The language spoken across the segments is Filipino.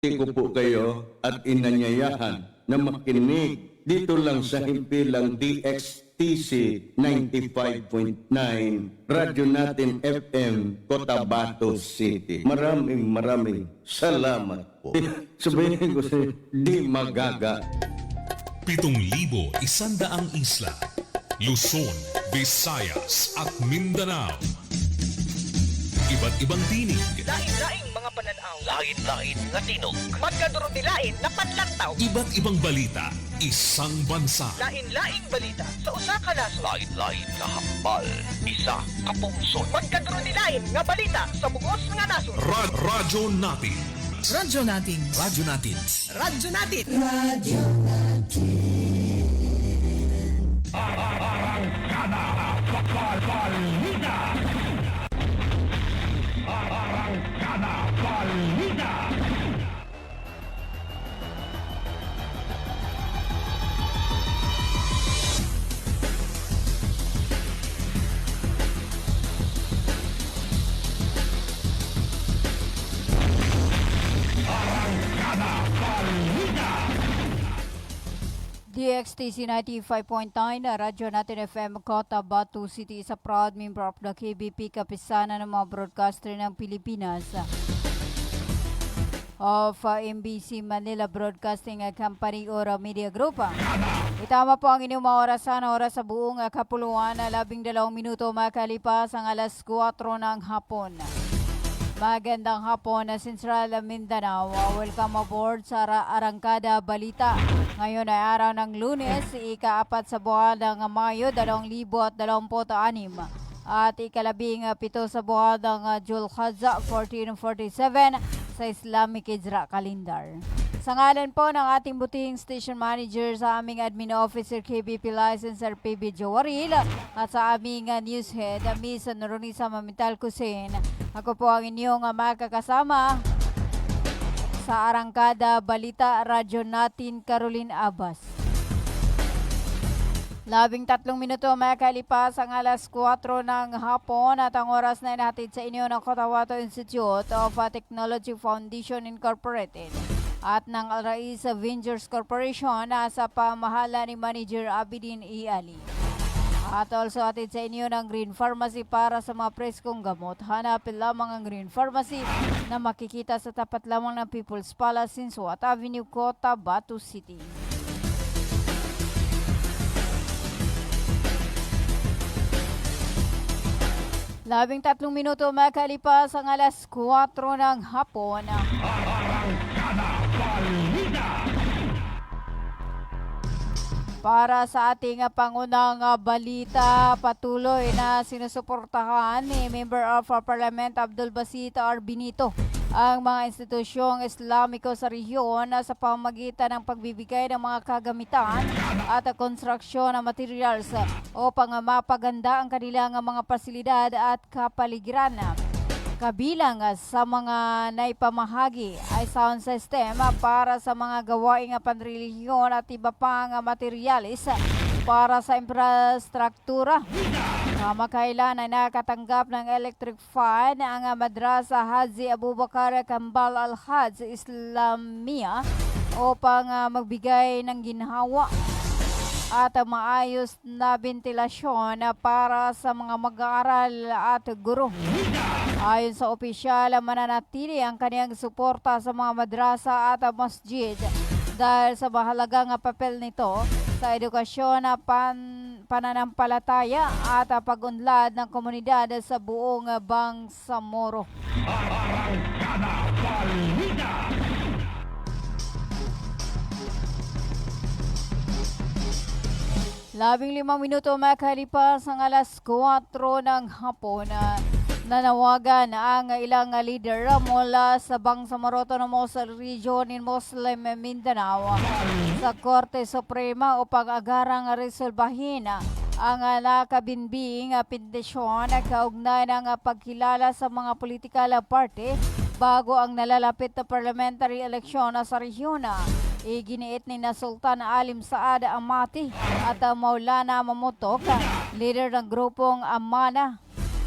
ko po kayo at inanyayahan na makinig dito lang sa himpilang DXTC 95.9 Radyo Natin FM, Cotabato City. Maraming salamat po. Sabihin ko sa di magaga. 7,100 isla, Luzon, Visayas at Mindanao. Iba't ibang tinig. Lain-laing mga pananaw. Lain-lain nga tinog. Magkadurot-dilain na panlantaw. Iba't ibang balita. Isang bansa. Lain-laing balita sa usa ka nasod. Lain-lain nga hambal. Isa ka pungsod. Magkadurot-dilain nga balita sa bugos nga nasod. Radyo natin. Radyo natin. Radyo natin. Radyo natin. DXTC 95.9 Radyo Natin FM Cotabato City is a proud member of the KBP, kapisanan ng mga broadcaster ng Pilipinas of MBC Manila Broadcasting Company or Media Group. Itama po ang inyong mga oras sa buong kapuluan na 12 minuto makalipas ang alas 4 ng hapon. Magandang hapon na Central Mindanao. Welcome aboard sa Arangkada Balita. Ngayon ay araw ng Lunes, ika-4 sa buwan ng Mayo 2026 at ika-17 sa buwan ng Julhazza 1447 sa Islamic Hijra Calendar. Sa ngalan po ng ating butihing station manager, sa aming admin officer KBP Licenser PB Jawaril at sa aming news head, Miss Noronisa Mamital Kusin, ako po ang inyong makakasama sa Arangkada Balita, Radyo Natin, Caroline Abbas. 13 minuto makalipas ang alas 4 ng hapon at ang oras na inahatid sa inyo ng Cotabato Institute of Technology Foundation Incorporated at ng Al-Rais Ventures Corporation sa pamahala ni Manager Abidin E. Ali. At also atid sa inyo ng Green Pharmacy para sa mga preskong gamot. Hanapin lamang ang Green Pharmacy na makikita sa tapat lamang ng People's Palace, Sinsuat Avenue, Cotabato City. Labing 3 minuto makalipas ang alas 4 ng hapon. Para sa ating pangunang balita, patuloy na sinusuportahan ni Member of Parliament Abdul Basit R. Benito ang mga institusyong Islamiko sa rehiyon sa pamamagitan ng pagbibigay ng mga kagamitan at konstruksyon ng materials upang mapaganda ang kanilang mga pasilidad at kapaligiran. Kabilang sa mga naipamahagi ay sound system para sa mga gawaing panrelihiyon at iba pang materialis para sa infrastruktura. Kamakailan ay nakatanggap ng electric fan ang Madrasa Haji Abubakar Kambal Al-Haj Islamia upang magbigay ng ginhawa at maayos na ventilasyon para sa mga mag-aaral at guro. Ayon sa opisyal, mananatili ang kaniyang suporta sa mga madrasa at masjid dahil sa mahalagang papel nito sa edukasyon, pananampalataya at pag-unlad ng komunidad sa buong Bangsamoro. 15 minuto makalipas ang alas 4 ng hapon. Nanawagan ang ilang leader mula sa Bangsamoro Autonomous Region in Muslim Mindanao sa Korte Suprema upang agarang resolbahin ang nakabinbing petisyon kaugnay ng pagkilala sa mga political party bago ang nalalapit na parliamentary election sa rehiyon. Iginiit ni na Sultan Alim Saad Amati at Maulana Mamutok, leader ng grupong Amana,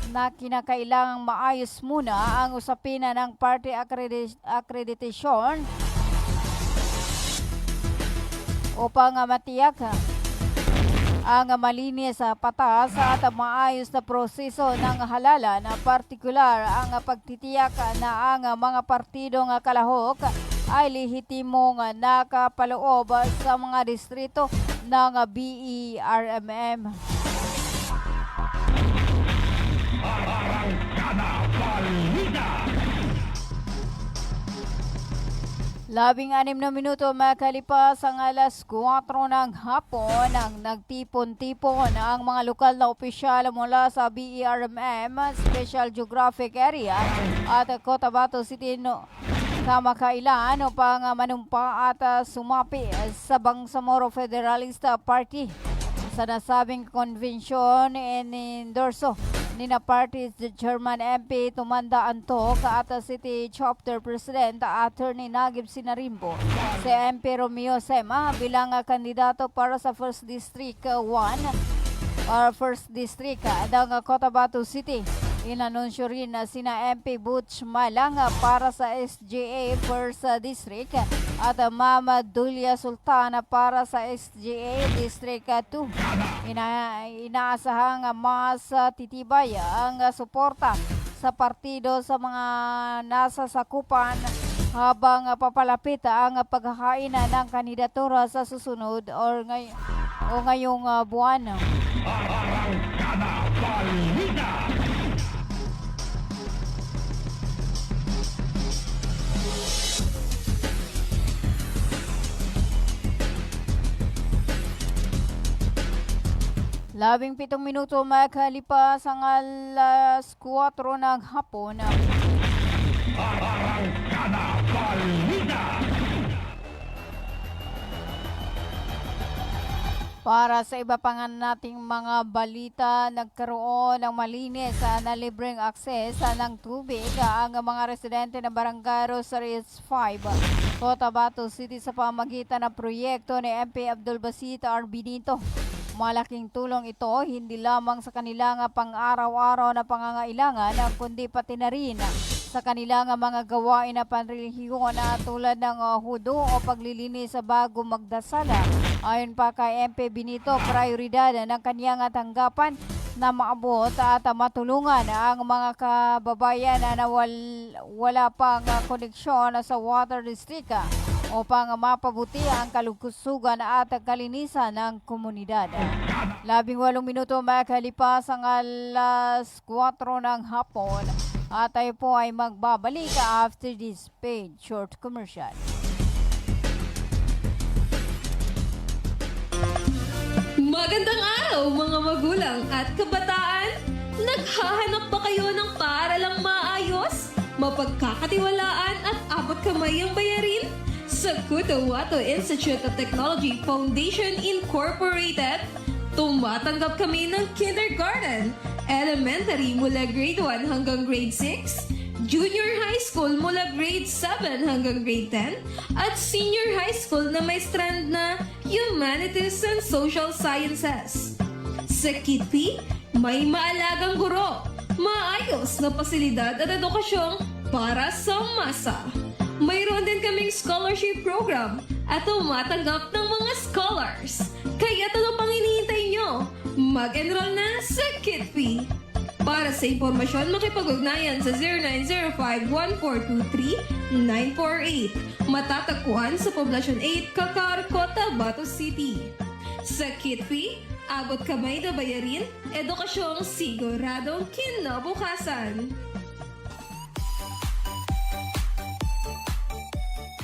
na kinakailangang maayos muna ang usapin ng party accreditation upang matiyak ang malinis, patas at maayos na proseso ng halalan, partikular ang pagtitiyak na ang mga partidong kalahok ay lehitimong nakapaloob sa mga distrito ng BERMM. Labing-anim na minuto makalipas ang alas 4 ng hapon ang nagtipon-tipon ang mga lokal na opisyal mula sa BERMM Special Geographic Area at Cotabato City kamakailan upang manumpa at sumapi sa Bangsamoro Federalista Party. Sa nasabing konvensyon endorso ni na Party Chairman MP Tumanda Antok at City Chapter President Attorney Nagib Sinarimbo si MP Romeo Sema bilang kandidato para sa 1st District 1 or 1st District ng Cotabato City. Inanunsyo rin na sina MP Butch Malang para sa SGA 1st District at Mama Dulia Sultana para sa SGA District 2. Inaasahang mas titibay ang suporta sa partido sa mga nasa sakupan habang papalapit ang paghahain ng kandidatura sa susunod o ngayong buwan. Labing-7 minuto makalipas ang alas 4 ng hapon. Para sa iba pa nga nating mga balita, nagkaroon ng malinis na libreng akses ng tubig ang mga residente ng Barangay Rosaries 5, Cotabato City sa pamagitan ng proyekto ni MP Abdul Basit R. Benito. Malaking tulong ito hindi lamang sa kanilang pang-araw-araw na pangangailangan kundi pati na rin sa kanilang mga gawain na panrelihiyon tulad ng hudo o paglilinis bago magdasala. Ayon pa kay MP Benito, prioridad ng kanyang tanggapan na maabot at matulungan ang mga kababayan na wala pang koneksyon sa water district upang mapabuti ang kalukusugan at kalinisan ng komunidad. 18 minuto makalipas ang alas 4 ng hapon at tayo po ay magbabalik after this paid short commercial. Magandang araw mga magulang at kabataan! Naghahanap ba kayo ng paaralang maayos, mapagkakatiwalaan at abot kamay ang bayarin? Sa Cotabato Institute of Technology Foundation Incorporated, tumatanggap kami ng kindergarten, elementary mula grade 1 hanggang grade 6, junior high school mula grade 7 hanggang grade 10, at senior high school na may strand na Humanities and Social Sciences. Sa KITP, may maalagang guro, maayos na pasilidad at edukasyong para sa masa. Mayroon din kaming scholarship program at tumatanggap ng mga scholars. Kaya ano pang hinihintay nyo? Mag-enroll na sa KITP. Para sa impormasyon, makipag-ugnayan sa 0905-1423-948. Matatagpuan sa Poblacion 8, Kakar, Cotabato City. Sa KITP, abot kamay na bayarin, edukasyong siguradong kinabukasan.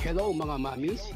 Hello mga mamis.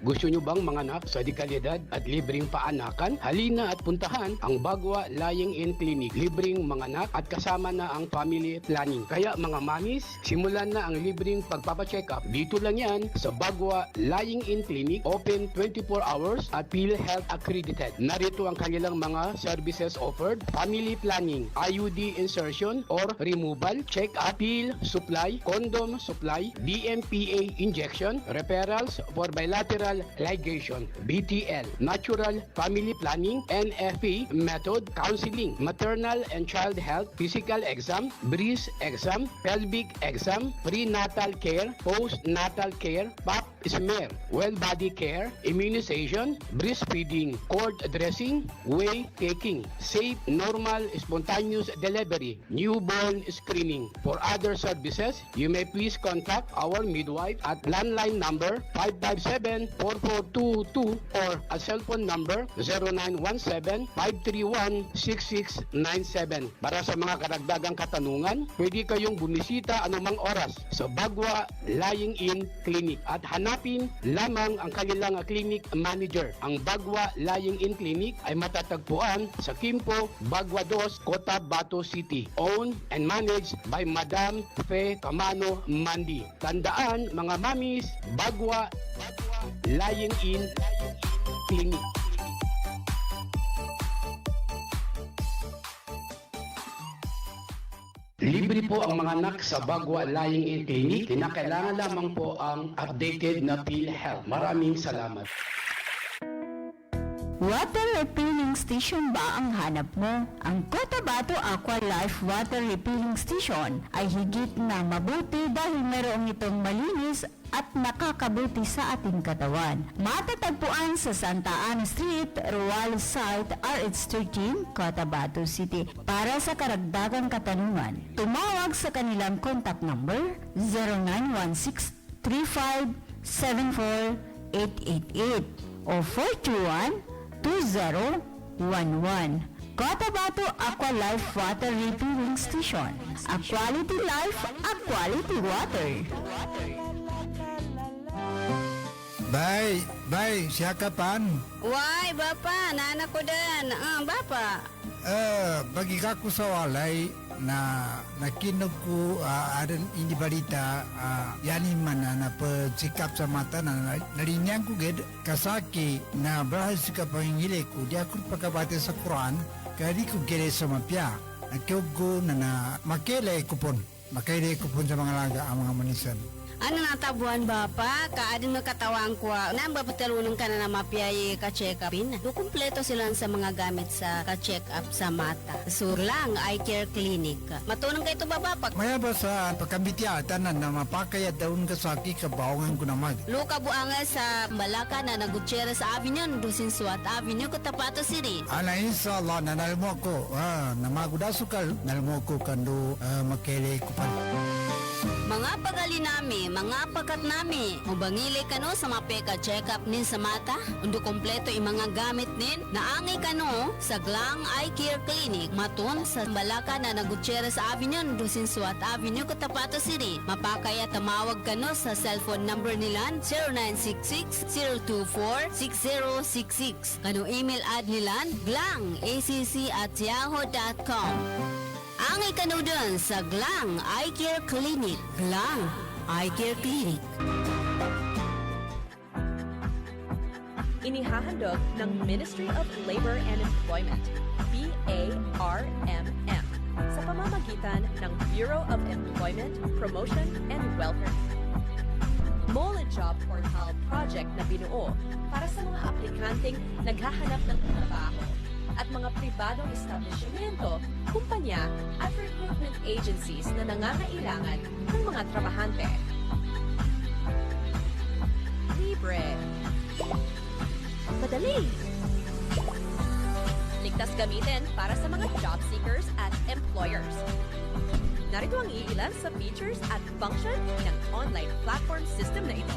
Gusto nyo bang manganak sa dekalidad at libreng paanakan? Halina at puntahan ang Bagwa Lying-in Clinic. Libreng manganak at kasama na ang family planning. Kaya mga mamis, simulan na ang libreng pagpapacheck-up. Dito lang yan sa Bagwa Lying-in Clinic. Open 24 hours at PhilHealth accredited. Narito ang kanilang mga services offered. Family planning, IUD insertion or removal, check-up, pill supply, condom supply, DMPA injection, referrals for bilateral bacterial ligation, BTL, natural family planning, NFP method, counseling, maternal and child health, physical exam, breast exam, pelvic exam, prenatal care, postnatal care, pap smear, well body care, immunization, breastfeeding, cord dressing, whey taking, safe, normal, spontaneous delivery, newborn screening. For other services, you may please contact our midwife at landline number 557-4422 or a cellphone number 0917-531-6697. Para sa mga karagdagang katanungan, pwede kayong bumisita anumang oras sa Bagwa Lying-in Clinic at hanapin lamang ang kanilang clinic manager. Ang Bagwa Lying-in Clinic ay matatagpuan sa Kimpo, Bagwa 2, Cotabato City. Owned and managed by Madam Fe Camano Mandi. Tandaan mga mamis, Bagwa Lying-in Clinic. Libre po ang mga anak sa Bagwa Lying-in Clinic. Kinakailangan lamang po ang updated na PhilHealth. Maraming salamat. Water refilling station ba ang hanap mo? Ang Cotabato Aqua Life Water Refilling Station ay higit na mabuti dahil mayroong itong malinis at nakakabuti sa ating katawan. Matatagpuan sa Santa Ana Street, Ruales Site, RH13, Cotabato City. Para sa karagdagang katanungan, tumawag sa kanilang contact number 0916-3574-888 o 421-2011. Cotabato Aqua Life Water Refilling Station. A quality life, a quality water. Bay, siya kapan? Why, Bapa? Nana ko din. Bapa. Bagi ko sa walay na nakinog ko adan ini balita yani mana na pagsikap sa mata na narinyang ko ged kasaki na bahas ka pangile ko dia ko pagkabate sa Quran kadi ko gere sa mapya nakyogo na makele kupon sa mga laga ang mga manisan. Ano natabuan Bapa? Kaadin makatawang ko. Nang bapatalunong ka na mapiyay ka-check upin. Kumpleto sila sa mga gamit sa ka-check up sa mata. Surlang Eye Care Clinic. Matunong kayo ito ba Bapa? Maya ba sa pagkambitya tanan na mapakaya daun kasaki kabawangan ko na mag. Luka buanga sa Malaka na Gutierrez Avenue, Dusin Suat Avenue, Cotabato City. Ana inshallah nanalmo ko na magudasukal nalmo ko kando makele ko pa. Mga pagali nami, mga pakat nami, ubangili kano sa mapeka check-up nin sa mata, undo kompleto mga gamit nin, naangay kano sa Glang Eye Care Clinic, matun sa Balaka na Gutierrez Avenue, Dusin Suat Avenue, Cotabato City. Mapakaya tamawag kano sa cellphone number nila 0966-024-6066. Kano email ad nila glangacc@yahoo.com. Angay ka dun sa Glang Eye Care Clinic. Glang Eye Care Clinic. Inihahandog ng Ministry of Labor and Employment, BARMM, sa pamamagitan ng Bureau of Employment, Promotion and Welfare. Mole Job Portal project na binuo para sa mga aplikanteng naghahanap ng trabaho at mga pribadong establishmento, kumpanya at recruitment agencies na nangangailangan ng mga trabahante. Libre. Madali. Ligtas gamitin para sa mga job seekers at employers. Narito ang iilan sa features at function ng online platform system na ito.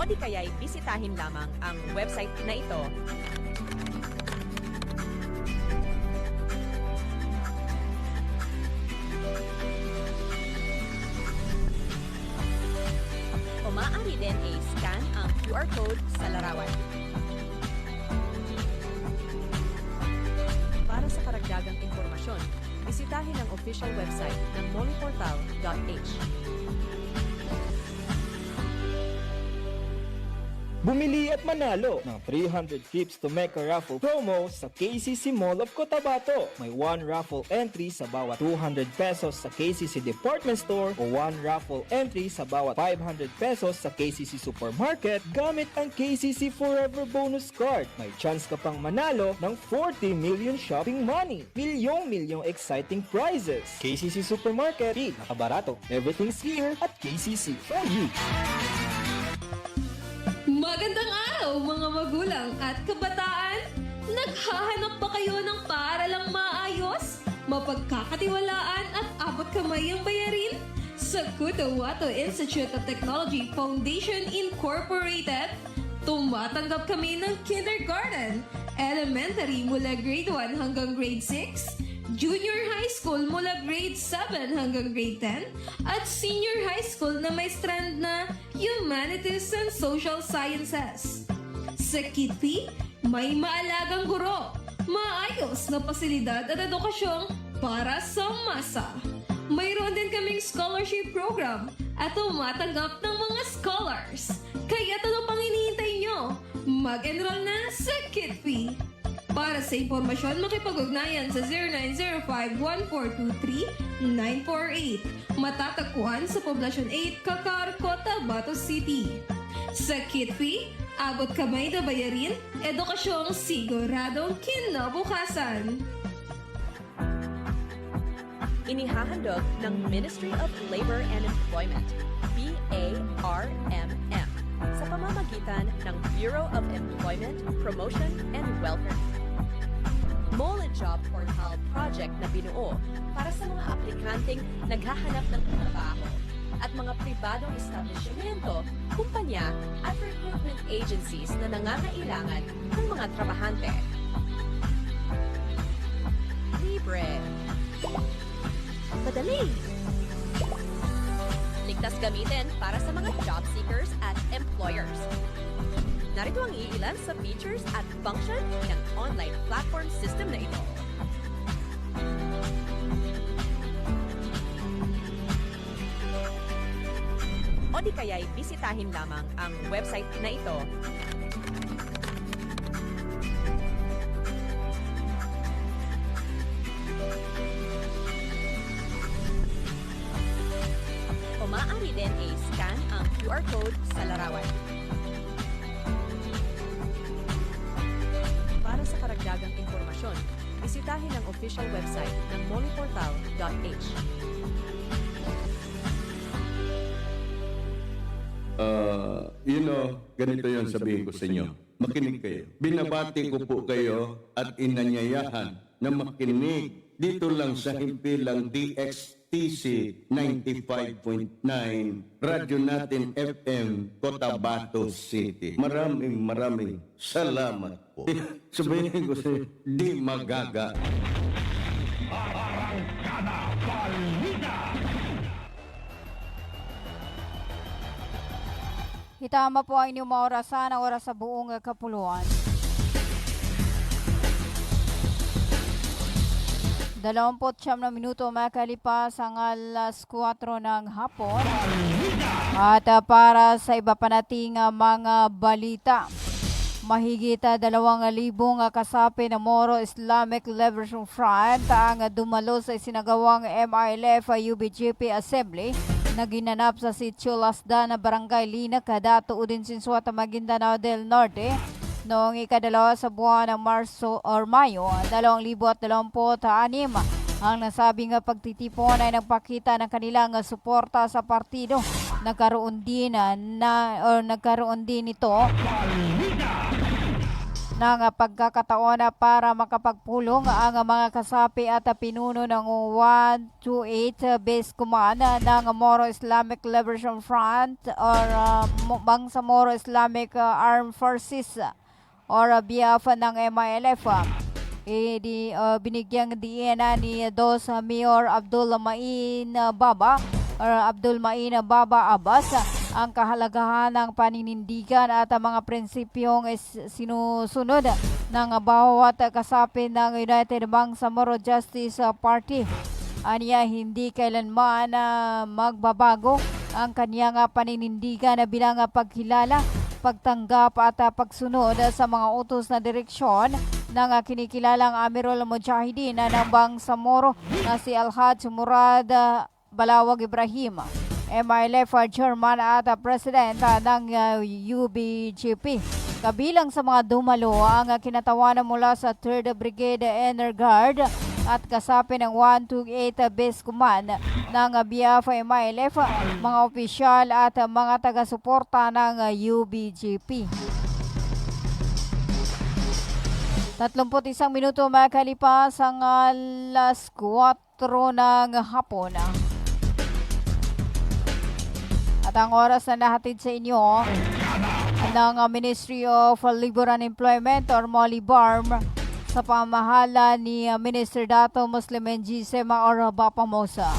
O di kaya'y bisitahin lamang ang website na ito. O maaari din i-scan ang QR code sa larawan. Para sa karagdagang impormasyon, bisitahin ang official website ng moleportal.h. Bumili at manalo ng 300 trips to Mecca raffle promo sa KCC Mall of Cotabato. May 1 raffle entry sa bawat 200 pesos sa KCC Department Store o 1 raffle entry sa bawat 500 pesos sa KCC Supermarket gamit ang KCC Forever Bonus Card. May chance ka pang manalo ng 40 million shopping money. Milyong exciting prizes. KCC Supermarket, nakabarato. Everything's here at KCC for you. Magandang araw mga magulang at kabataan! Naghahanap ba kayo ng paaralang maayos, mapagkakatiwalaan at abot kamay ang bayarin? Sa Cotabato Institute of Technology Foundation Incorporated, tumatanggap kami ng kindergarten, elementary mula grade 1 hanggang grade 6, junior high school mula grade 7 hanggang grade 10, at senior high school na may strand na Humanities and Social Sciences. Sa Kitpi, may maalagang guro, maayos na pasilidad at edukasyong para sa masa. Mayroon din kaming scholarship program at tumatanggap ng mga scholars. Kaya ano pang hinihintay nyo? Mag-enroll na sa Kitpi. Para sa impormasyon, makipag-ugnayan sa 0905-1423-948. Matatagpuan sa Poblacion 8, Cacar, Cotabato City. Sa Kitpi, abot kamay na bayarin, edukasyong siguradong kinabukasan. Inihahandog ng Ministry of Labor and Employment, BARMM, sa pamamagitan ng Bureau of Employment, Promotion and Welfare. Mole and Job Portal project na binuo para sa mga aplikanteng naghahanap ng trabaho at mga pribadong establishmento, kumpanya at recruitment agencies na nangangailangan ng mga trabahante. Libre. Madali. Ligtas gamitin para sa mga job seekers at employers. Narito ang iilan sa features at function ng online platform system na ito. O di kaya'y bisitahin lamang ang website na ito. O maaari din i-scan ang QR code sa larawan. Para sa karagdagang impormasyon, bisitahin ang official website ng moleportal.h. Ganito yon sabihin ko sa inyo. Makinig kayo. Binabati ko po kayo at inanyayahan na makinig dito lang sa himpilang DXTC 95.9 Radyo Natin FM, Cotabato City. Maraming salamat po. Sabihin ko sa di magaga. Hitama po ang inyong mga orasan, ang oras sa buong kapuluan. 29 na minuto makalipas ang alas 4 ng hapon. At para sa iba pa nating mga balita, mahigit 2,000 kasapi ng Moro Islamic Liberation Front ang dumalo sa isinagawang MILF UBGP Assembly na ginanap sa Sitio Lasda na Barangay Lina, Cadato, Udinsinsuata, Maguindanao del Norte noong ikadalawa sa buwan ng Mayo 2026. Ang nasabing pagtitipon ay nagpakita ng kanilang suporta sa partido. Nagkaroon din ito ng pagkakataon para makapagpulong ang mga kasapi at pinuno ng 128 Base Command ng Moro Islamic Liberation Front or Bangsamoro Islamic Armed Forces or BIAF ng MILF. Binigyang diin ni Dos Mayor Abdul Main Baba Abbas ang kahalagahan ng paninindigan at mga prinsipyong sinusunod ng bawat kasapi ng United Bangsamoro Justice Party. Aniya hindi kailanman magbabago ang kanyang paninindigan bilang pagkilala pagtanggap at pagsunod sa mga utos na direksyon ng kinikilalang Amirul Mujahideen ng Bangsamoro na si Alhaj Murad Balawag Ibrahim, MILF Chairman at President ng UBGP. Kabilang sa mga dumalo ang kinatawanan mula sa 3rd Brigade Inner Guard at kasapi ng 128 Base Command ng Biafra MILF, mga opisyal at mga taga-suporta ng UBGP. 31 minuto makalipas ang alas 4 ng hapon. At ang oras na nahatid sa inyo ng Ministry of Labor and Employment or MOLIBARM sa pamahala ni Minister Dato Muslim Njisema or Bapamosa.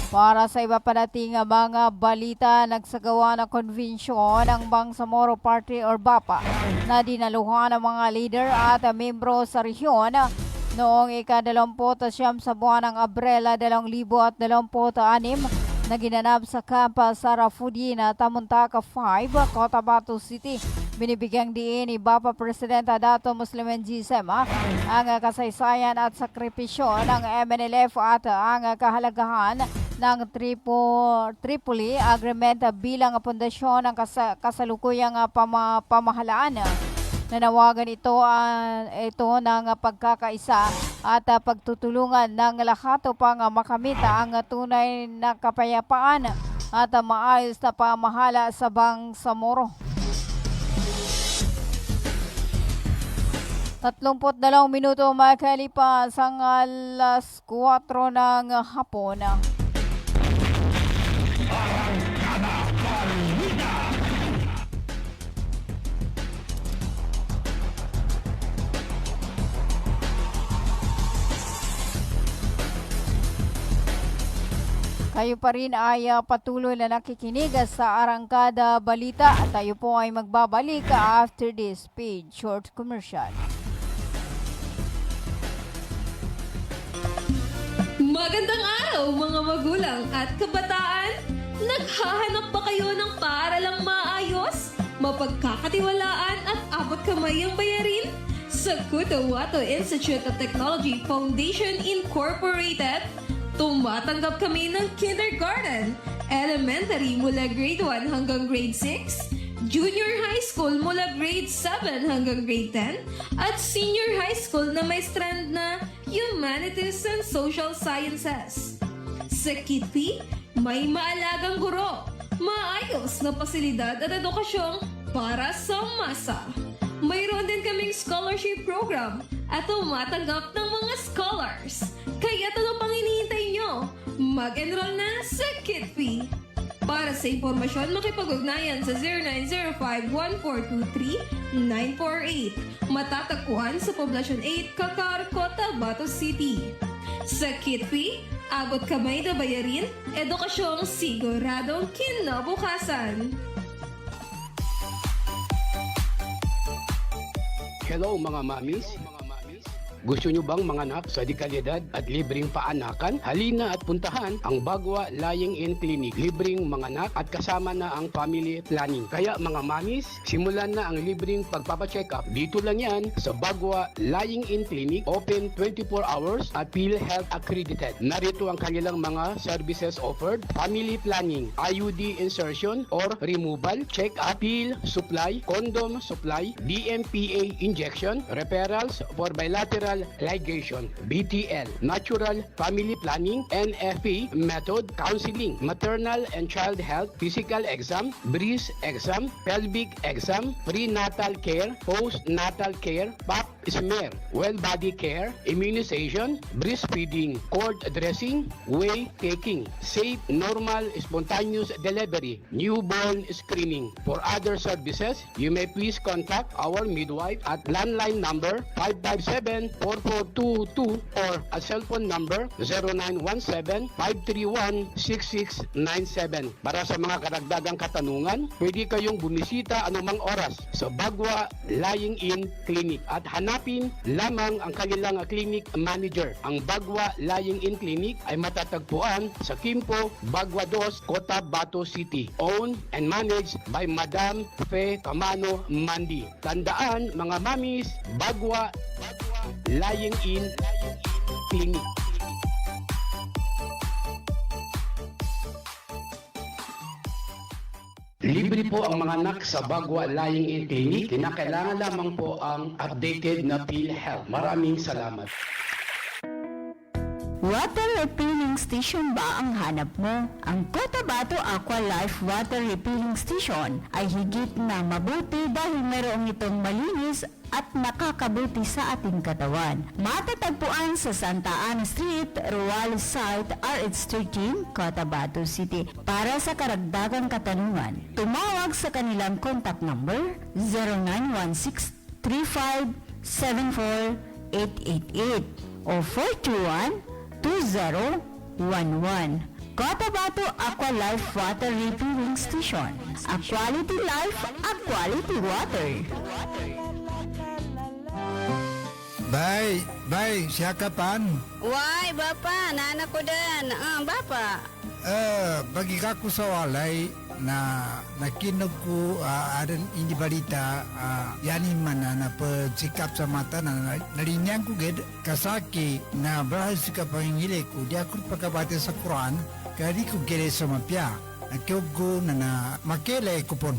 Para sa iba pa nating mga balita, nagsagawa ng konvensyon ng Bangsamoro Party or BAPA na dinaluhan ng mga leader at membro sa rehiyon noong ika-29 sa buwan ng Abril 2026 na ginanap sa Camp Sarafudina, Tamuntaka 5, Cotabato City. Binibigyang diin ni BAPA Presidenta Dato Muslim Njisema ang kasaysayan at sakripisyo ng MNLF at ang kahalagahan ng Tripoli Agreement bilang pundasyon ng kasalukuyang pamahalaan. Nanawagan ito ng pagkakaisa at pagtutulungan ng lahat upang makamit ang tunay na kapayapaan at maayos na pamahala sa Bangsamoro. 32 minuto makalipas ang alas 4 ng hapon. Kayo pa rin ay patuloy na nakikinig sa Arangkada Balita at tayo po ay magbabalik after this paid short commercial. Magandang araw mga magulang at kabataan! Naghahanap ba kayo ng paaralang maayos, mapagkakatiwalaan at abot kamay ang bayarin? Sa Cotabato Institute of Technology Foundation Incorporated, tumatanggap kami ng kindergarten, elementary mula grade 1 hanggang grade 6, junior high school mula grade 7 hanggang grade 10, at senior high school na may strand na Humanities and Social Sciences. Sa Kitpi, may maalagang guro, maayos na pasilidad at edukasyong para sa masa. Mayroon din kaming scholarship program at tumatanggap ng mga scholars. Kaya ano pang hinihintay nyo? Mag-enroll na sa Kitpi. Para sa impormasyon, makipag-ugnayan sa 0905-1423-948. Matatagpuan sa Poblacion 8, Kakar, Cotabato City. Sa Kitpi, abot kamay na bayarin, edukasyong siguradong kinabukasan. Hello mga mamis. Gusto nyo bang manganak sa dekalidad at libreng paanakan? Halina at puntahan ang Bagwa Lying-in Clinic. Libreng manganak at kasama na ang family planning. Kaya mga mamis, simulan na ang libreng pagpapacheck up. Dito lang yan sa Bagwa Lying-in Clinic. Open 24 hours at PhilHealth accredited. Narito ang kanilang mga services offered. Family planning, IUD insertion or removal, check-up, pill supply, condom supply, DMPA injection, referrals for bilateral ligation, BTL, natural family planning, NFP method, counseling, maternal and child health, physical exam, breast exam, pelvic exam, prenatal care, postnatal care, pap smear, well body care, immunization, breastfeeding, cord dressing, whey taking, safe, normal, spontaneous delivery, newborn screening. For other services, you may please contact our midwife at landline number 557-4422 or a cell phone number 0917-531-6697. Para sa mga karagdagang katanungan, pwede kayong bumisita anumang oras sa Bagwa Lying-in Clinic at hanap hanapin lamang ang kanilang clinic manager. Ang Bagwa Lying-in Clinic ay matatagpuan sa Kimpo, Bagwa 2, Cotabato City. Owned and managed by Madam Fe Camano Mandi. Tandaan mga mamis, Bagwa Lying-in Clinic. Libre po ang mga anak sa Bagwa Lying-in Clinic. Kinakailangan lamang po ang updated na PhilHealth. Maraming salamat. Water refilling station ba ang hanap mo? Ang Cotabato Aqua Life Water Refilling Station ay higit na mabuti dahil mayroong itong malinis at nakakabuti sa ating katawan. Matatagpuan sa Santa Ana Street, Ruales Site, RH13, Cotabato City. Para sa karagdagang katanungan, tumawag sa kanilang contact number 0916-3574-888 o 421-2011. Cotabato Aqua Life Water Refilling Station. A quality life, a quality water. Bay, siya kapan? Why, Bapa, nana ko din. Bapa. Bagi ka ko sa walay na nakinog ko adan hindi balita yani mana na pagsikap sa mata na narinyang ko ged kasaki na bahas ka pangingili ko di ako pagkabati sa Quran kadi ko gere sa mapya nakyogo na makele kupon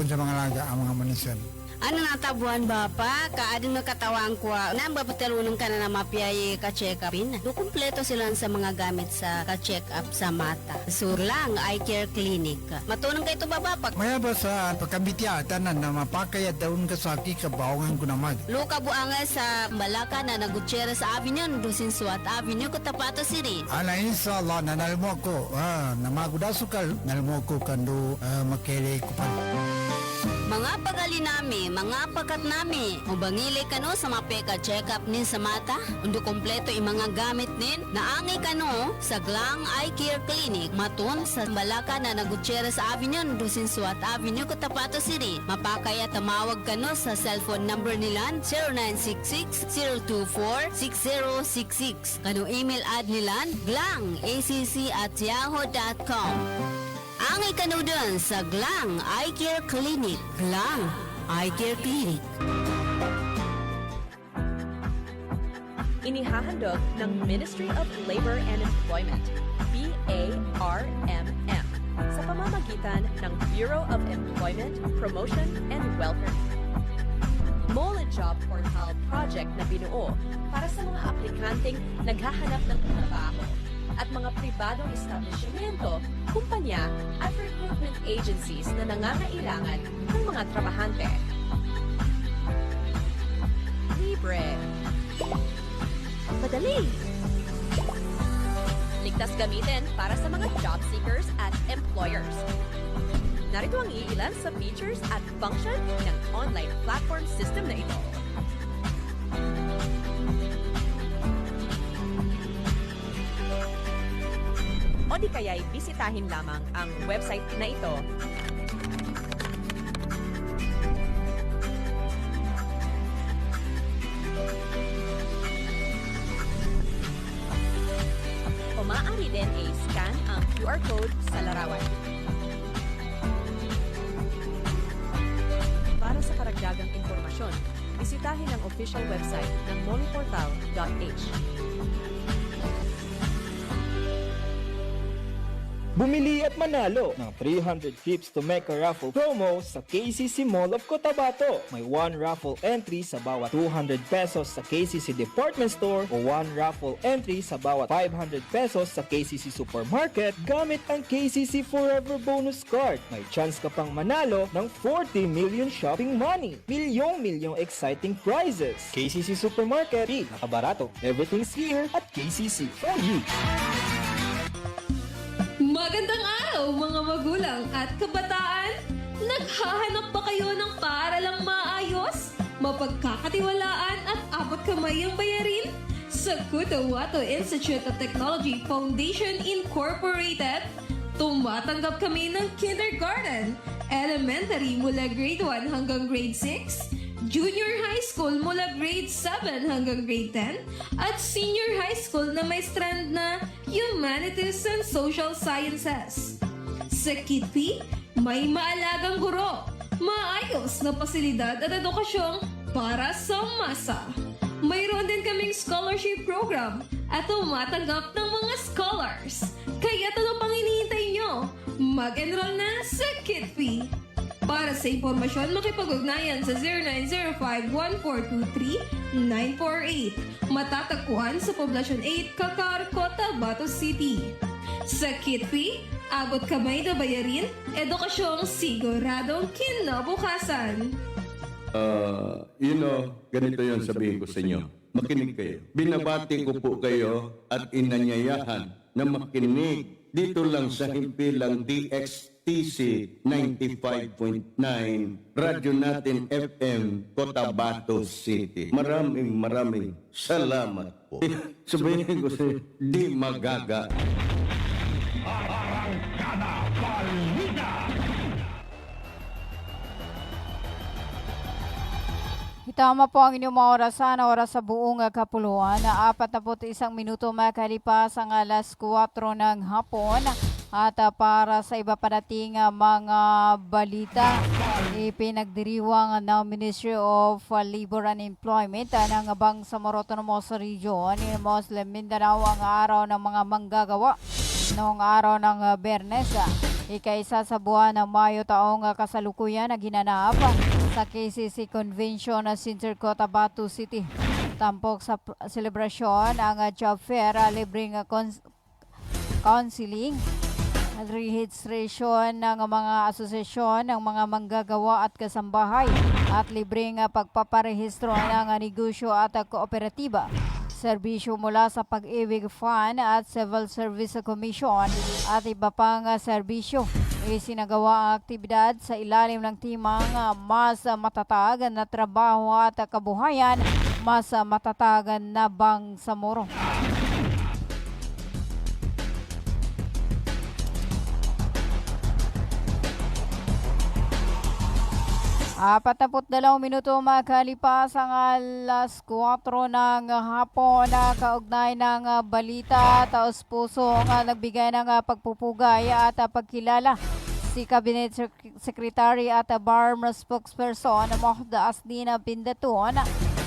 sa mga laga ang mga manusan. Ano natabuan, Bapa? Kaadin mo katawang ko. Nang bapatalunong ka na mapiyay ka-check upin. Kumpleto sila sa mga gamit sa ka-check up sa mata. Surlang Eye Care Clinic. Matunong kayo ito ba, Bapa? Maya ba sa pagkambitiatan na mapakayat daun kasaki kabawangan ko naman. Luka buanga sa Malaka na Gutierrez Avenue, Dusin Suat Avenue, Cotabato City. Ala inshallah na nalmo ko. Namagudasukal nalmo ko kando makele ko pa. Mga pagali nami, mga pakat nami. Mubangili kano sa mapeka check-up nin sa mata. Undo kompleto yung mga gamit nin. Naangi kano sa Glang Eye Care Clinic. Matun sa Balaka na Gutierrez Avenue, Dusin Suat Avenue, Cotabato City. Mapakaya tamawag kano sa cellphone number nila 0966-024-6066. Kano email ad nila glangacc@yahoo.com. Angay kanudan sa Glang Eye Care Clinic. Glang Eye Care Clinic. Inihahandog ng Ministry of Labor and Employment, BARMM, sa pamamagitan ng Bureau of Employment, Promotion and Welfare. Mole Job Portal project na binuo para sa mga aplikanteng naghahanap ng trabaho at mga pribadong establishmento, kumpanya at recruitment agencies na nangangailangan ng mga trabahante. Libre. Madali. Ligtas gamitin para sa mga job seekers at employers. Narito ang iilan sa features at function ng online platform system na ito. O di kaya'y bisitahin lamang ang website na ito. O maaari din i-scan ang QR code sa larawan. Para sa karagdagang impormasyon, bisitahin ang official website ng moleportal.h. Bumili at manalo ng 300 tips to make a raffle promo sa KCC Mall of Cotabato. May 1 raffle entry sa bawat 200 pesos sa KCC Department Store o 1 raffle entry sa bawat 500 pesos sa KCC Supermarket gamit ang KCC Forever Bonus Card. May chance ka pang manalo ng 40 million shopping money. Milyong exciting prizes. KCC Supermarket, nakabarato. Everything's here at KCC for you. Magandang araw mga magulang at kabataan! Naghahanap ba kayo ng paaralang maayos, mapagkakatiwalaan at abot kamay ang bayarin? Sa Cotabato Institute of Technology Foundation Incorporated, tumatanggap kami ng kindergarten, elementary mula grade 1 hanggang grade 6, junior high school, school mula grade 7 hanggang grade 10 at senior high school na may strand na Humanities and Social Sciences. Sa Kitwi, may maalagang guro, maayos na pasilidad at edukasyong para sa masa. Mayroon din kaming scholarship program at tumatanggap ng mga scholars. Kaya ano pang hinihintay nyo? Mag-enroll na sa Kitwi. Para sa impormasyon, makipag-ugnayan sa 0905-1423-948. Matatagpuan sa Poblacion 8, Kakar, Cotabato City. Sa Kitwi, abot kamay na bayarin, edukasyong siguradong kinabukasan. Ganito yon sabihin ko sa inyo. Makinig kayo. Binabati ko po kayo at inanyayahan na makinig dito lang sa himpilang DXTC 95.9 Radyo Natin FM, Cotabato City. Maraming salamat po. Sabihin ko sa inyo, di magaga. Tama po ang inyong mga oras sa buong kapuluan na 41 minuto makalipas ang alas 4 ng hapon. At para sa iba pa nating mga balita, ipinagdiriwang ng Ministry of Labor and Employment ng Bangsamoro Autonomous Region in Muslim Mindanao ang araw ng mga manggagawa noong araw ng Bernes. Ika-1 sa buwan ng Mayo taong kasalukuyan na ginanap sa KCC Convention Center, Cotabato City. Tampok sa selebrasyon ang job fair, libreng counseling, registration ng mga asosasyon ng mga manggagawa at kasambahay at libreng pagpaparehistro ng negosyo at kooperatiba. Serbisyo mula sa Pag-ibig Fund at Civil Service Commission at iba pang serbisyo. Isinagawa ang aktibidad sa ilalim ng timang mas matatag na trabaho at kabuhayan, mas matatag na Bangsamoro. Apat na 2 minuto makalipas ang alas 4 ng hapon na kaugnay ng balita. Taos puso ang nagbigay ng pagpupugay at pagkilala si Cabinet Secretary at BARM spokesperson Mohda Asdina Pindatun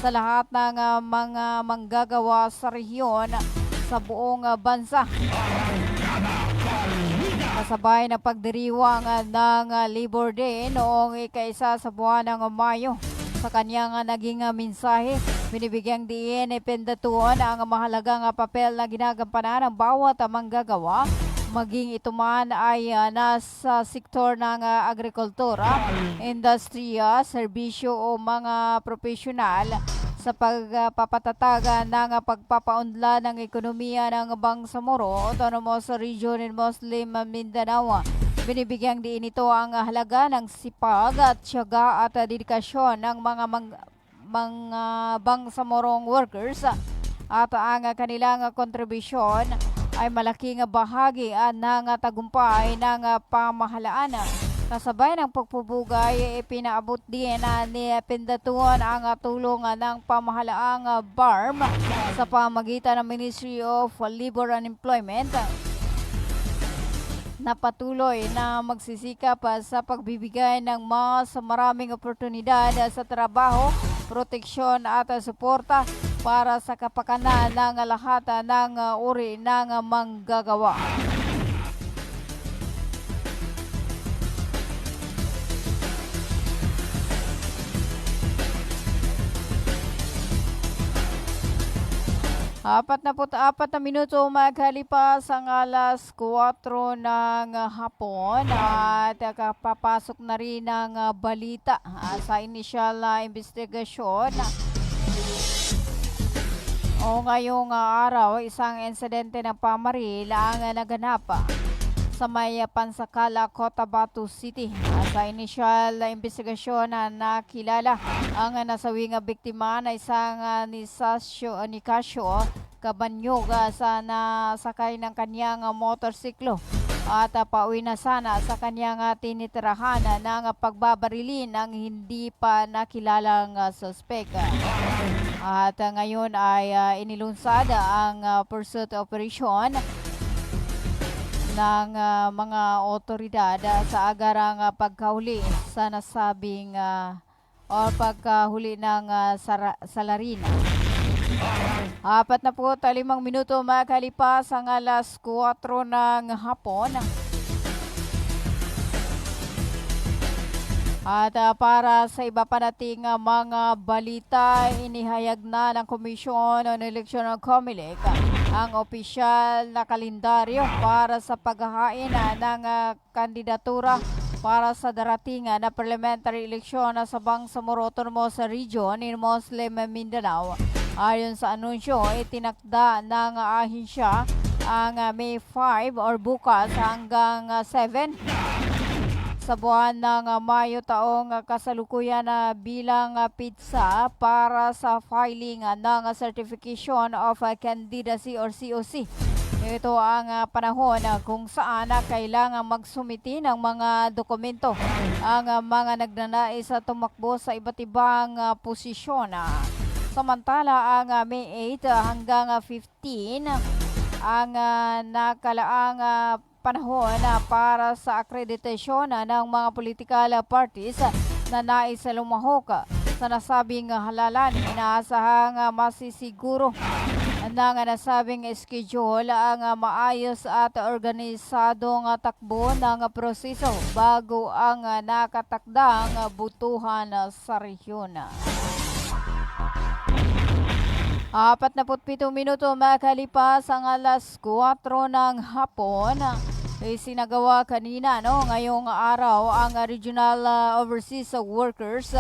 sa lahat ng mga manggagawa sa rehiyon sa buong bansa. Kasabay na pagdiriwang ng Labor Day noong ika-1 sa buwan ng Mayo. Sa kanyang naging mensahe, binibigyang diin ni Pindatun ang mahalagang papel na ginagampanan ng bawat manggagawa, maging ito man ay nasa sektor ng agrikultura, industriya, serbisyo o mga profesional sa pagpapatatag ng pagpapaunlad ng ekonomiya ng Bangsamoro Autonomous Region in Muslim Mindanao. Binibigyang diin ito ang halaga ng sipag at tiyaga at dedikasyon ng mga Bangsamorong workers at ang kanilang kontribusyon ay malaking bahagi ng tagumpay ng pamahalaan. Kasabay ng pagpupugay, ipinaabot din ni Pindatun ang tulong ng pamahalaang BARM sa pamagitan ng Ministry of Labor and Employment na patuloy na magsisikap sa pagbibigay ng mas maraming oportunidad sa trabaho, proteksyon at suporta para sa kapakanan ng lahat ng uri ng manggagawa. Apat na minuto makalipas ang alas 4 ng hapon at kapapasok na rin ng balita sa initial investigasyon. Ngayong araw, isang insidente ng pamaril ang naganap sa may Pansakala, Cotabato City. Sa initial investigasyon na nakilala ang nasawing biktima na isang Nicasio Cabanyog sa nasakay ng kanyang motorsiklo at pauwi na sana sa kanyang tinitirahan ng pagbabarilin ng hindi pa nakilalang suspek. At ngayon ay inilunsad ang pursuit operation ng mga otoridad sa agarang pagkahuli sa nasabing o pagkahuli ng salarin. 45 minuto makalipas ang alas 4 ng hapon. At para sa iba pa nating mga balita, inihayag na ng Commission on Election ng COMELEC ang opisyal na kalendaryo para sa paghahain ng kandidatura para sa darating na parliamentary election sa Bangsamoro Autonomous Region in Muslim Mindanao. Ayon sa anunsyo, itinakda ng ahensya ang May 5 or bukas hanggang 7 sa buwan ng Mayo taong kasalukuyan bilang pizza para sa filing ng Certification of Candidacy or COC. Ito ang panahon kung saan kailangan magsumiti ng mga dokumento ang mga nagnanais tumakbo sa iba't ibang posisyon. Samantala, ang May 8 hanggang 15 ang nakalaang panahon para sa akreditasyon ng mga political parties na nais lumahok sa nasabing halalan. Inaasahang masisiguro ng nasabing schedule ang maayos at organisadong takbo ng proseso bago ang nakatakdang butuhan sa rehiyon. 47 minuto makalipas ang alas 4 ng hapon. Isinagawa kanina ngayong araw ang Regional Overseas Workers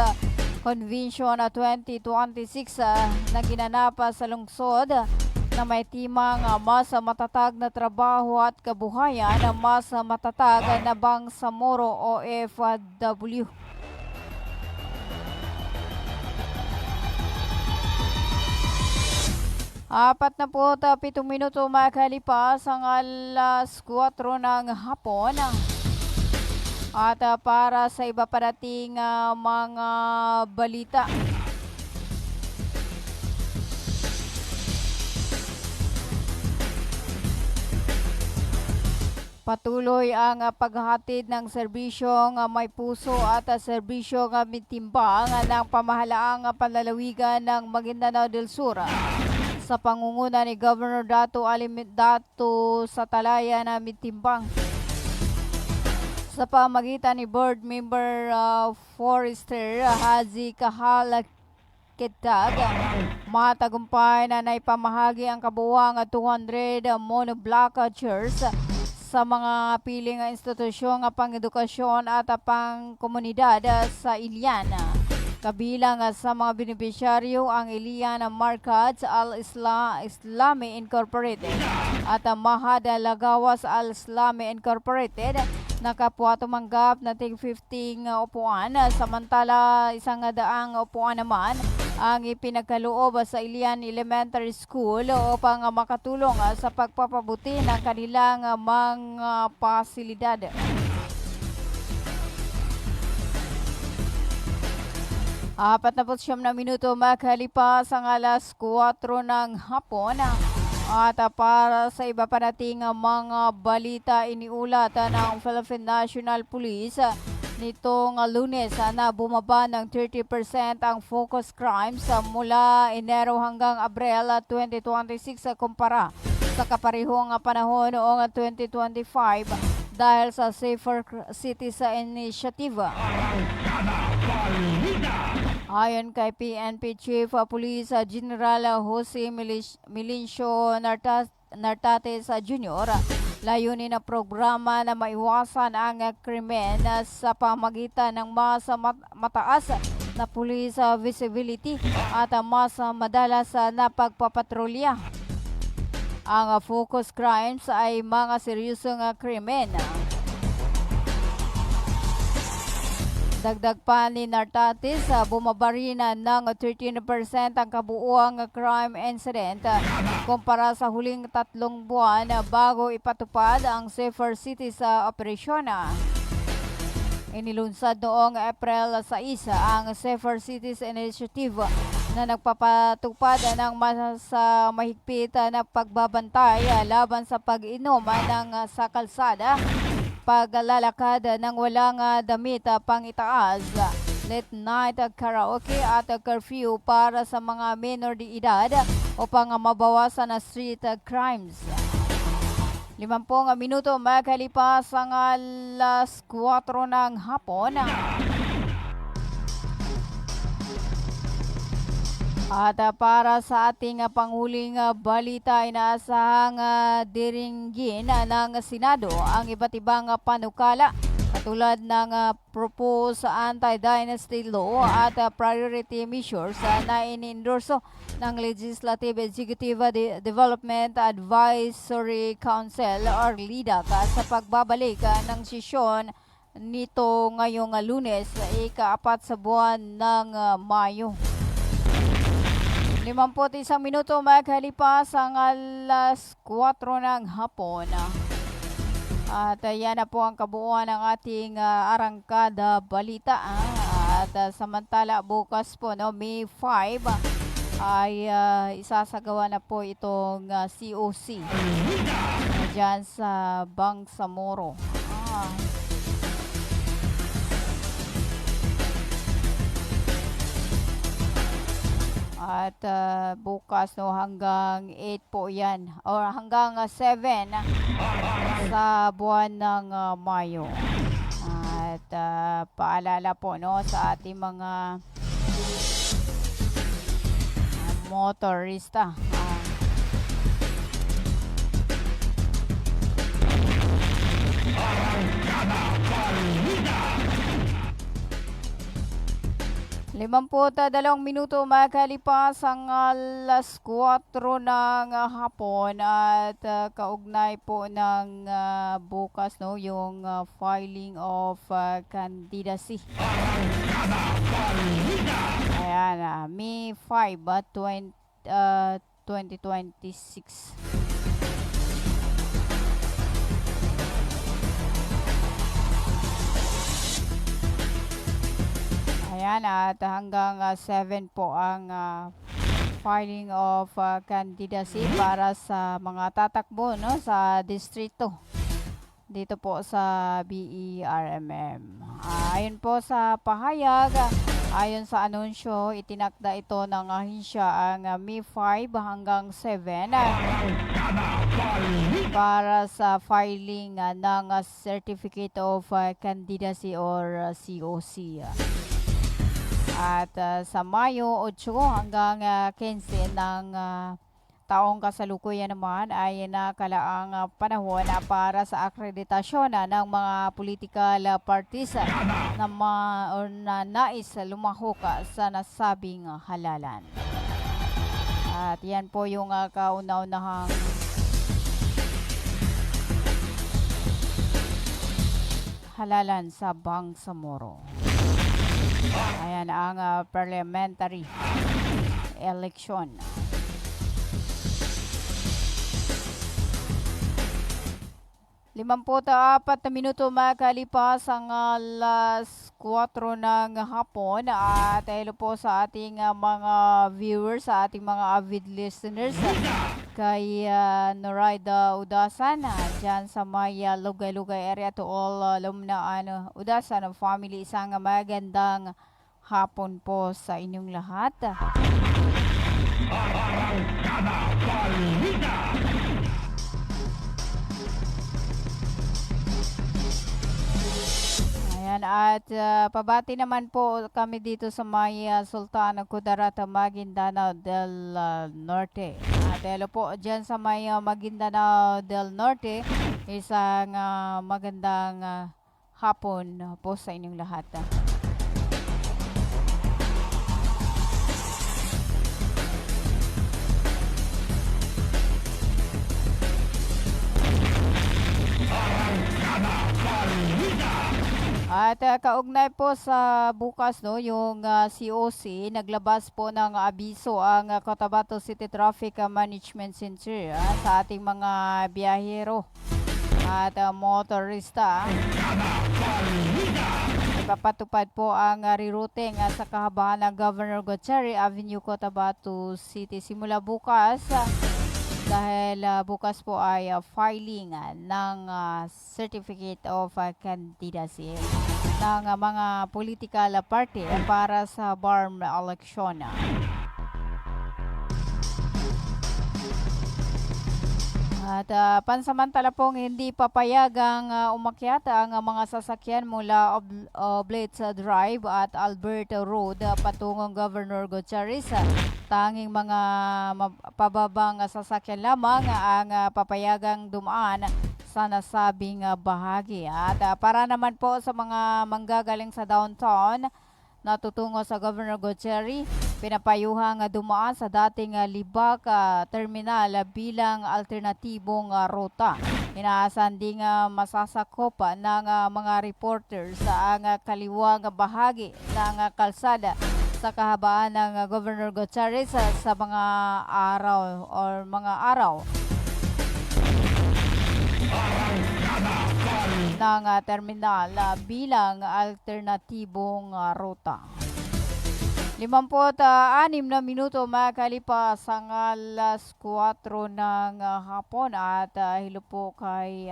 Convention 2026 na ginanap sa lungsod na may timang mas matatag na trabaho at kabuhayan, mas matatag na Bangsamoro OFW. 47 minuto makalipas ang alas 4 ng hapon. At para sa iba pa nating mga balita. Patuloy ang paghahatid ng serbisyong may puso at serbisyong mitimbang ng pamahalaang panlalawigan ng Maguindanao del Sur sa pangunguna ni Governor Dato Dato Satalaya na Mitimbang sa pamagitan ni Board Member Forester Haji Kahal Ketag. Matagumpay na naipamahagi ang kabuuang 200 monoblock chairs sa mga piling institusyong pang-edukasyon at pang-komunidad sa Ilian. Kabilang sa mga benepisyaryo ang Ilian Markaz Al-Islami Incorporated at Mahad Lagawas Al-Islami Incorporated na kapwa tumanggap na tig 15 upuan, samantala 100 upuan naman ang ipinagkaloob sa Ilian Elementary School upang makatulong sa pagpapabuti ng kanilang mga pasilidad. Apat na 9 minuto makalipas ang alas 4 ng hapon. At para sa iba pa nating mga balita, iniulat ng Philippine National Police nitong Lunes na bumaba ng 30% ang focus crimes mula Enero hanggang Abril 2026 kumpara sa kaparehong panahon noong 2025 dahil sa Safer Cities Initiative. Ayon kay PNP Chief Police General Jose Milincio Nartates Jr., layunin ng programa na maiwasan ang krimen sa pamagitan ng mas mataas na police visibility at mas madalas na pagpapatrolya. Ang focus crimes ay mga seryosong krimen. Dagdag pa ni Nartatis, bumaba rin ng 13% ang kabuuang crime incident kumpara sa huling 3 buwan bago ipatupad ang Safer Cities operasyon. Inilunsad noong April 6 ang Safer Cities Initiative na nagpapatupad ng mas mahigpit na pagbabantay laban sa pag-inom sa kalsada, paglalakad ng walang damit pang itaas, late night karaoke at curfew para sa mga minor de edad upang mabawasan ang street crimes. 50 minuto makalipas ang alas 4 ng hapon. At para sa ating panghuling balita, inaasahang diringgin ng Senado ang iba't ibang panukala katulad ng proposed anti-dynasty law at priority measures na inendorso ng Legislative Executive Development Advisory Council or LEDAC sa pagbabalik ng sesyon nito ngayong Lunes, ika-4 sa buwan ng Mayo. 51 minuto makalipas ang alas 4 ng hapon. At yan na po ang kabuuan ng ating arangkada balita. At samantala bukas po, May 5, ay isasagawa na po itong COC dyan sa Bangsamoro. At bukas hanggang 8 po yan, o hanggang 7 sa buwan ng Mayo. At paalala po sa ating mga motorista. Limamput 2 minuto makalipas ang alas 4 ng hapon at kaugnay po ng bukas yung filing of candidacy. Ayan, May 5, 2026. Ayan, at hanggang 7 po ang filing of candidacy para sa mga tatakbo sa distrito dito po sa BERMM. Ayon po sa pahayag, ayon sa anunsyo, itinakda ito ng ahensya ang May 5 hanggang 7 para sa filing ng Certificate of Candidacy or COC. At sa Mayo 8 hanggang 15 ng taong kasalukuyan naman ay nakalaang panahon para sa akreditasyon ng mga political parties na nais lumahok sa nasabing halalan. At yan po yung kauna-unahang halalan sa Bangsamoro. Ayan ang parliamentary election. Limamput 4 minuto makalipas ang alas 4 ng hapon. At hello po sa ating mga viewers, sa ating mga avid listeners. Kay Noraida Udasan, dyan sa may Lugay-Lugay area, to all Lumnaan Udasan family, isang magandang hapon po sa inyong lahat. Ayan, at pabati naman po kami dito sa may Sultan Kudarat, Maguindanao del Norte. At hello po dyan sa may Maguindanao del Norte, isang magandang hapon po sa inyong lahat. At kaugnay po sa bukas no, yung COC naglabas po ng abiso ang Cotabato City Traffic Management Center sa ating mga biyahero at motorista. Ipapatupad po ang rerouting sa kahabaan ng Governor Gutierrez Avenue, Cotabato City simula bukas. Dahil bukas po ay filing ng Certificate of Candidacy ng mga political party para sa BARM election. At pansamantala pong hindi papayagang umakyat ang mga sasakyan mula Oblate Drive at Alberta Road patungong Governor Gutierrez. Tanging mga pababang sasakyan lamang ang papayagang dumaan sa nasabing bahagi. At para naman po sa mga manggagaling sa downtown na tutungo sa Governor Gutierrez, pinapayuhang dumaan sa dating Libak Terminal bilang alternatibong ruta. Inaasahan ding masasakop ng mga reporters ang kaliwang bahagi ng kalsada sa kahabaan ng Governor Gutierrez sa mga araw ng terminal bilang alternatibong ruta. 56 na minuto makalipas ang alas 4 ng hapon at hilo po kay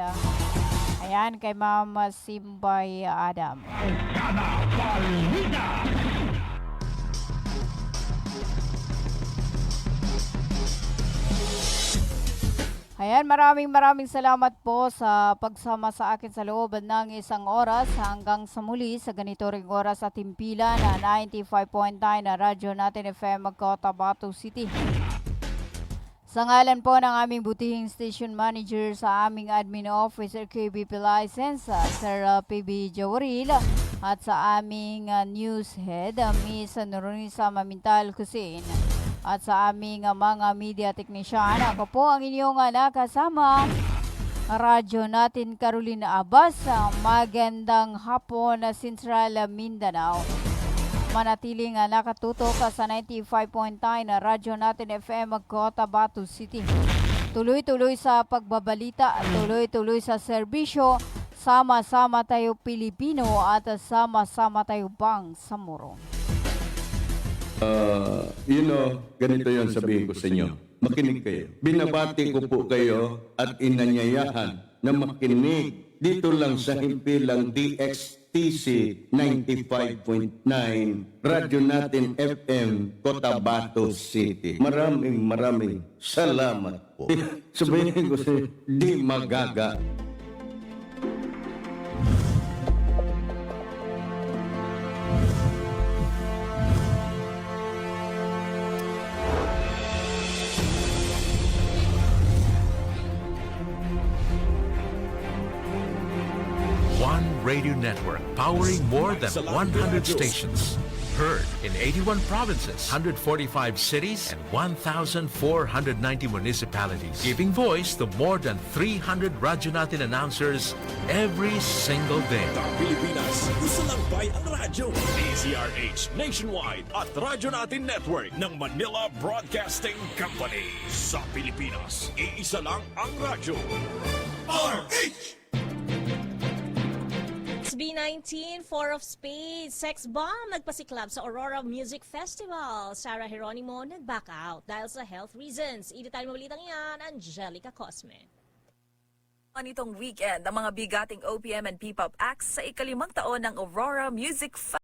kay Ma'am Simbay Adam. Ayan, maraming salamat po sa pagsama sa akin sa loob ng isang oras hanggang sa muli sa ganito ring oras at timpila na 95.9 na Radyo Natin FM Cotabato City. Sa ngalan po ng aming butihing station manager sa aming admin officer KBP license, Sir PB Jawaril, at sa aming news head, Miss Noronisa Mamintal Cusin. At sa aming mga media technician, ako po ang inyong nakasama, Radyo Natin Carolina Abbas. Magandang hapon na Central Mindanao. Manatiling nakatutok sa 95.9 na Radyo Natin FM Cotabato City. Tuloy-tuloy sa pagbabalita, tuloy-tuloy sa serbisyo. Sama-sama tayo Pilipino at sama-sama tayo Bangsamoro. Ganito yon sabihin ko sa inyo. Makinig kayo. Binabati ko po kayo at inanyayahan na makinig dito lang sa himpilang DXTC 95.9 Radyo Natin FM Cotabato City. Maraming salamat po. Sabihin ko sa inyo, di magaga. Radio network powering more than 100 stations. Heard in 81 provinces, 145 cities, and 1,490 municipalities. Giving voice to more than 300 Radyo Natin announcers every single day. Pilipinas, gusto lang bay ang radyo. DZRH Nationwide at Radyo Natin Network ng Manila Broadcasting Company. Sa Pilipinas, iisa lang ang radyo. RH! B19, Four of Spades, Sex Bomb, nagpasiklab sa Aurora Music Festival. Sarah Geronimo nag-back out dahil sa health reasons. Idetay mo balitang yan, Angelica Cosme. Nitong weekend, ang mga bigating OPM and P-pop acts sa ikalimang taon ng Aurora Music Festival.